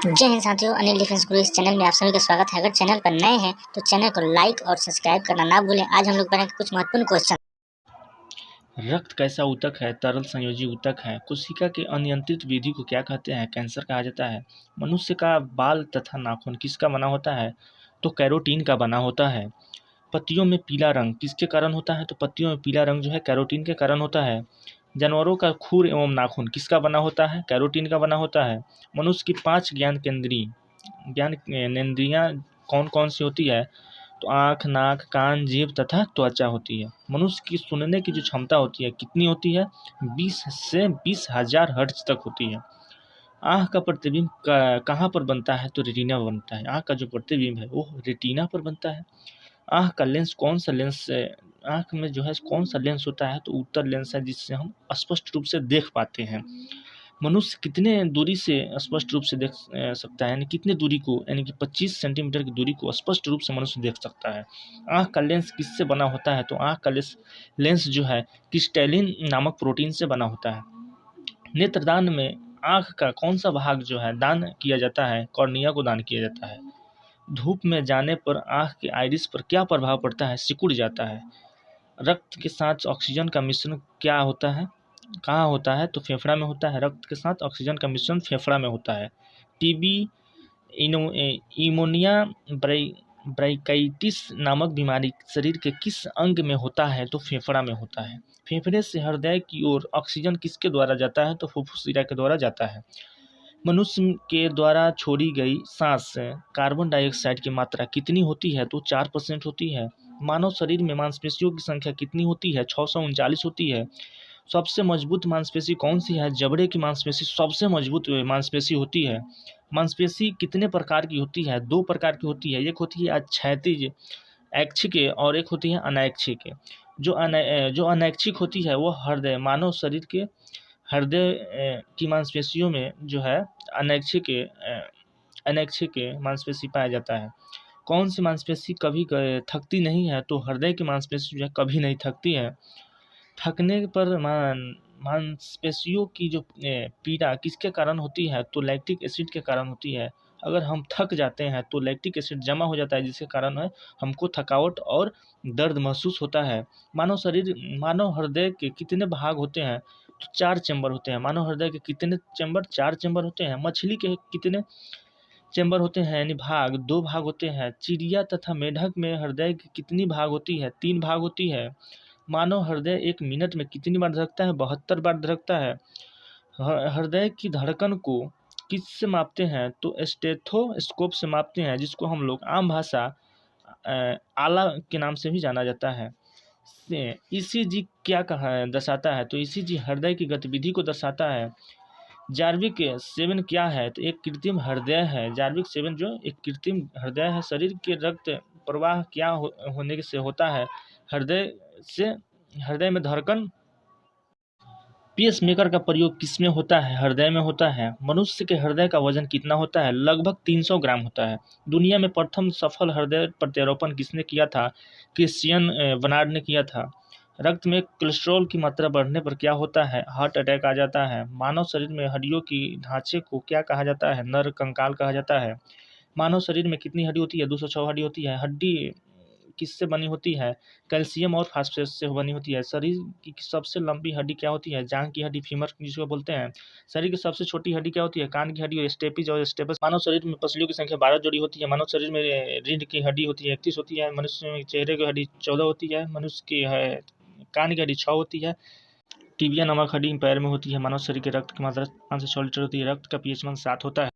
जय हिंद साथियों, अनिल डिफेंस गुरु इस चैनल में आप सभी का स्वागत है। अगर चैनल पर नए हैं तो चैनल को लाइक और सब्सक्राइब करना ना भूलें। आज हम लोग पढ़ेंगे कुछ महत्वपूर्ण क्वेश्चन। रक्त कैसा ऊतक है? तरल संयोजी ऊतक है। कोशिका के अनियंत्रित वृद्धि को क्या कहते हैं? कैंसर कहा जाता है। मनुष्य का बाल तथा नाखून किसका बना होता है? तो कैरोटीन का बना होता है। पत्तियों में पीला रंग किसके कारण होता है? तो पत्तियों में पीला रंग जो है कैरोटीन के कारण होता है। जानवरों का खुर एवं नाखून किसका बना होता है? कैरोटीन का बना होता है। मनुष्य की 5 ज्ञानेंद्रियां कौन कौन सी होती है? तो आँख, नाक, कान, जीभ तथा त्वचा होती है। मनुष्य की सुनने की जो क्षमता होती है कितनी होती है? 20 से 20,000 हर्ट्ज तक होती है। आँख का प्रतिबिंब कहाँ पर बनता है? तो रेटिना पर बनता है। आँख का जो प्रतिबिंब है वो रेटिना पर बनता है। आँख का लेंस कौन सा लेंस है? आँख में जो है कौन सा लेंस होता है? तो उत्तर लेंस है, जिससे हम स्पष्ट रूप से देख पाते हैं। मनुष्य कितने दूरी से स्पष्ट रूप से देख सकता है? यानी कितने दूरी को, यानी कि 25 सेंटीमीटर की दूरी को स्पष्ट रूप से मनुष्य देख सकता है। आँख का लेंस किससे बना होता है? तो आँख का लेंस जो है क्रिस्टलिन नामक प्रोटीन से बना होता है। नेत्रदान में आँख का कौन सा भाग जो है दान किया जाता है? कॉर्निया को दान किया जाता है। धूप में जाने पर आँख के आइरिस पर क्या प्रभाव पड़ता है? सिकुड़ जाता है। रक्त के साथ ऑक्सीजन का मिश्रण क्या होता है? कहाँ होता है? तो फेफड़ा में होता है। रक्त के साथ ऑक्सीजन का मिश्रण फेफड़ा में होता है। टीबी, इमोनिया, ब्रैंकाइटिस नामक बीमारी शरीर के किस अंग में होता है? तो फेफड़ा में होता है। फेफड़े से हृदय की ओर ऑक्सीजन किसके द्वारा जाता है? तो फुफ्फुस शिरा के द्वारा जाता है। मनुष्य के द्वारा छोड़ी गई सांस से कार्बन डाइऑक्साइड की मात्रा कितनी होती है? तो 4% होती है। मानव शरीर में मांसपेशियों की संख्या कितनी होती है? 639 होती है। सबसे मजबूत मांसपेशी कौन सी है? जबड़े की मांसपेशी सबसे मजबूत मांसपेशी होती है। मांसपेशी कितने प्रकार की होती है? 2 प्रकार की होती है। एक होती है क्षैतिज ऐच्छिक और एक होती है अनैच्छिक। जो अनैच्छिक होती है वो हृदय, मानव शरीर के हृदय की मांसपेशियों में जो है अनैच्छिक मांसपेशी पाया जाता है। कौन सी मांसपेशी कभी थकती नहीं है? तो हृदय की मांसपेशी जो है कभी नहीं थकती है। थकने पर मांसपेशियों की जो पीड़ा किसके कारण होती है? तो लैक्टिक एसिड के कारण होती है। अगर हम थक जाते हैं तो लैक्टिक एसिड जमा हो जाता है, जिसके कारण है हमको थकावट और दर्द महसूस होता है। मानव हृदय के कितने भाग होते हैं? तो 4 चैम्बर होते हैं। मानव हृदय के कितने चैम्बर? 4 चैम्बर होते हैं। मछली के कितने चैम्बर होते हैं? यानी भाग 2 भाग होते हैं। चिड़िया तथा मेढक में हृदय की कितनी भाग होती है? 3 भाग होती है। मानव हृदय 1 मिनट में कितनी बार धड़कता है? 72 बार धड़कता है। हृदय की धड़कन को किससे मापते हैं? तो स्टेथोस्कोप से मापते हैं, जिसको हम लोग आम भाषा आला के नाम से भी जाना जाता है। ईसीजी क्या दर्शाता है? तो ईसीजी हृदय की गतिविधि को दर्शाता है। जार्विक 7 क्या है? तो एक कृत्रिम हृदय है। जार्विक 7 जो एक कृत्रिम हृदय है। शरीर के रक्त प्रवाह क्या होने से होता है? हृदय में धड़कन। पेस मेकर का प्रयोग किसमें होता है? हृदय में होता है। मनुष्य के हृदय का वजन कितना होता है? लगभग 300 ग्राम होता है। दुनिया में प्रथम सफल हृदय प्रत्यारोपण किसने किया था? क्रिश्चियन बर्नार्ड ने किया था। रक्त में कोलेस्ट्रॉल की मात्रा बढ़ने पर क्या होता है? हार्ट अटैक आ जाता है। मानव शरीर में हड्डियों की ढांचे को क्या कहा जाता है? नर कंकाल कहा जाता है। मानव शरीर में कितनी हड्डी होती है? 206 हड्डी होती है। हड्डी किससे बनी होती है? कैल्शियम और फास्फोरस से बनी होती है। शरीर की सबसे लंबी हड्डी क्या होती है? जांघ की हड्डी, फीमर जिसको बोलते हैं। शरीर की सबसे छोटी हड्डी क्या होती है? कान की हड्डी और स्टेपिज और स्टेपस। मानव शरीर में पसलियों की संख्या 12 जोड़ी होती है। मानव शरीर में रीढ़ की हड्डी होती है 31 होती है। मनुष्य में चेहरे की हड्डी 14 होती है। मनुष्य की कान की हड्डी 6 होती है। टिबिया नामक हड्डी पैर में होती है। मानव शरीर के रक्त की मात्रा 5 से 6 लीटर होती है। रक्त का पीएच मान 7 होता है।